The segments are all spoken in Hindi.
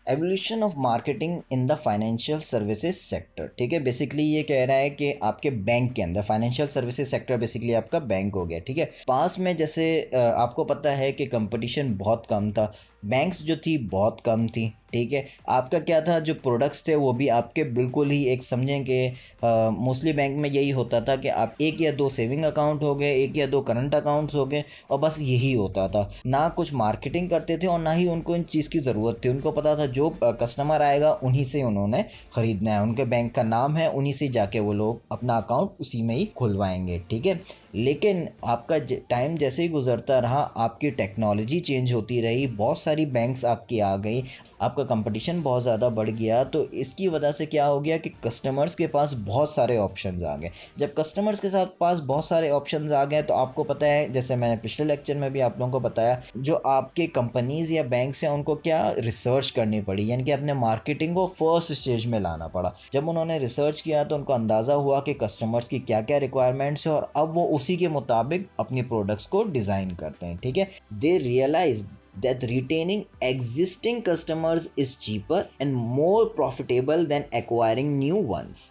Evolution of marketing in the financial services sector. ठीक है, बेसिकली ये कह रहा है कि आपके बैंक के अंदर फाइनेंशियल सर्विसेज सेक्टर बेसिकली आपका बैंक हो गया। ठीक है, पास में जैसे आपको पता है कि कंपटीशन बहुत कम था, बैंक्स जो थी बहुत कम थी। ठीक है, आपका क्या था, जो प्रोडक्ट्स थे वो भी आपके बिल्कुल ही एक समझें कि मोस्टली बैंक में यही होता था कि आप एक या दो सेविंग अकाउंट हो गए, एक या दो करंट अकाउंट्स हो गए, और बस यही होता था। ना कुछ मार्केटिंग करते थे और ना ही उनको इन चीज़ की ज़रूरत थी। उनको पता था जो कस्टमर आएगा उन्हीं से उन्होंने ख़रीदना है, उनके बैंक का नाम है, उन्हीं से जाके वो लोग अपना अकाउंट उसी में ही खुलवाएंगे। ठीक है, लेकिन आपका टाइम जैसे ही गुजरता रहा, आपकी टेक्नोलॉजी चेंज होती रही, बहुत सारी बैंक्स आपकी आ गई, आपका कंपटीशन बहुत ज़्यादा बढ़ गया। तो इसकी वजह से क्या हो गया कि कस्टमर्स के पास बहुत सारे ऑप्शंस आ गए। जब कस्टमर्स के साथ पास बहुत सारे ऑप्शंस आ गए तो आपको पता है, जैसे मैंने पिछले लेक्चर में भी आप लोगों को बताया, जो आपके कंपनीज़ या बैंक्स हैं उनको क्या रिसर्च करनी पड़ी, यानी कि अपने मार्केटिंग को फर्स्ट स्टेज में लाना पड़ा। जब उन्होंने रिसर्च किया तो उनको अंदाज़ा हुआ कि कस्टमर्स की क्या क्या रिक्वायरमेंट्स है, और अब वो उसी के मुताबिक अपनी प्रोडक्ट्स को डिज़ाइन करते हैं। ठीक है, दे realise that retaining existing customers is cheaper and more profitable than acquiring new ones.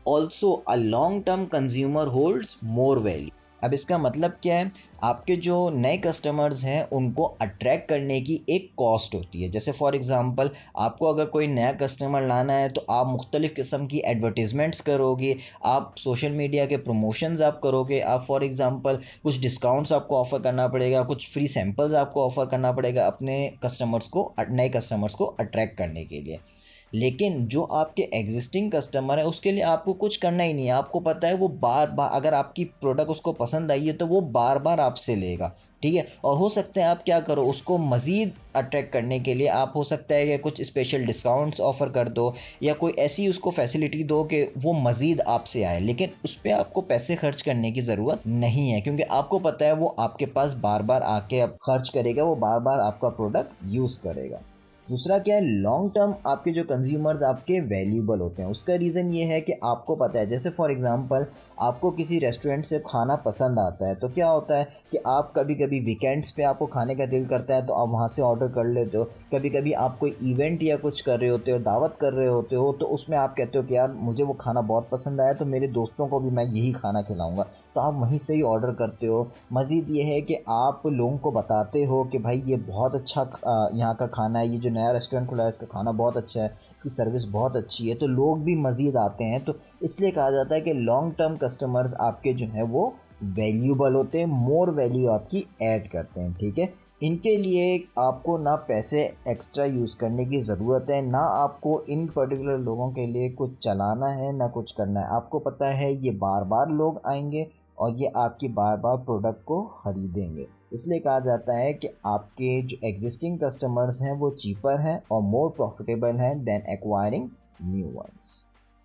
Also, a long-term consumer holds more value. अब इसका मतलब क्या है, आपके जो नए कस्टमर्स हैं उनको अट्रैक्ट करने की एक कॉस्ट होती है। जैसे फॉर एग्ज़ाम्पल, आपको अगर कोई नया कस्टमर लाना है तो आप मुख्तलिफ़ किस्म की एडवर्टीज़मेंट्स करोगे, आप सोशल मीडिया के प्रमोशंस आप करोगे, आप फॉर एग्ज़ाम्पल कुछ डिस्काउंट्स आपको ऑफ़र करना पड़ेगा, कुछ फ्री सैम्पल्स आपको ऑफ़र करना पड़ेगा अपने कस्टमर्स को, नए कस्टमर्स को अट्रैक्ट करने के लिए। लेकिन जो आपके एग्जिस्टिंग कस्टमर है उसके लिए आपको कुछ करना ही नहीं है। आपको पता है वो बार बार, अगर आपकी प्रोडक्ट उसको पसंद आई है तो वो बार बार आपसे लेगा। ठीक है, और हो सकता है आप क्या करो, उसको मज़ीद अट्रैक्ट करने के लिए आप हो सकता है कि कुछ स्पेशल डिस्काउंट्स ऑफ़र कर दो, या कोई ऐसी उसको फैसिलिटी दो कि वो मज़ीद आपसे आए। लेकिन उस पर आपको पैसे खर्च करने की ज़रूरत नहीं है, क्योंकि आपको पता है वो आपके पास बार बार आके अब खर्च करेगा, वो बार बार आपका प्रोडक्ट यूज़ करेगा। दूसरा क्या है, लॉन्ग टर्म आपके जो कंज्यूमर्स आपके वैल्यूबल होते हैं। उसका रीज़न ये है कि आपको पता है, जैसे फॉर एग्जांपल आपको किसी रेस्टोरेंट से खाना पसंद आता है तो क्या होता है कि आप कभी कभी वीकेंड्स पे आपको खाने का दिल करता है तो आप वहाँ से ऑर्डर कर लेते हो। कभी कभी आप कोई इवेंट या कुछ कर रहे होते हो, दावत कर रहे होते हो, तो उसमें आप कहते हो कि यार मुझे वो खाना बहुत पसंद आया तो मेरे दोस्तों को भी मैं यही खाना खिलाऊँगा, तो आप वहीं से ही ऑर्डर करते हो। मज़ीद ये है कि आप लोगों को बताते हो कि भाई ये बहुत अच्छा यहाँ का खाना है, ये जो नया रेस्टोरेंट खुला है इसका खाना बहुत अच्छा है, इसकी सर्विस बहुत अच्छी है, तो लोग भी मज़ीद आते हैं। तो इसलिए कहा जाता है कि लॉन्ग टर्म कस्टमर्स आपके जो हैं वो वैल्यूबल होते हैं, मोर वैल्यू आपकी ऐड करते हैं। ठीक है, इनके लिए आपको ना पैसे एक्स्ट्रा यूज़ करने की ज़रूरत है, ना आपको इन पर्टिकुलर लोगों के लिए कुछ चलाना है, ना कुछ करना है। आपको पता है ये बार बार लोग आएंगे और ये आपकी बार बार प्रोडक्ट को ख़रीदेंगे। इसलिए कहा जाता है कि आपके जो एग्जिस्टिंग कस्टमर्स हैं वो चीपर हैं और मोर प्रॉफिटेबल हैं देन एक्वायरिंग न्यू वंस।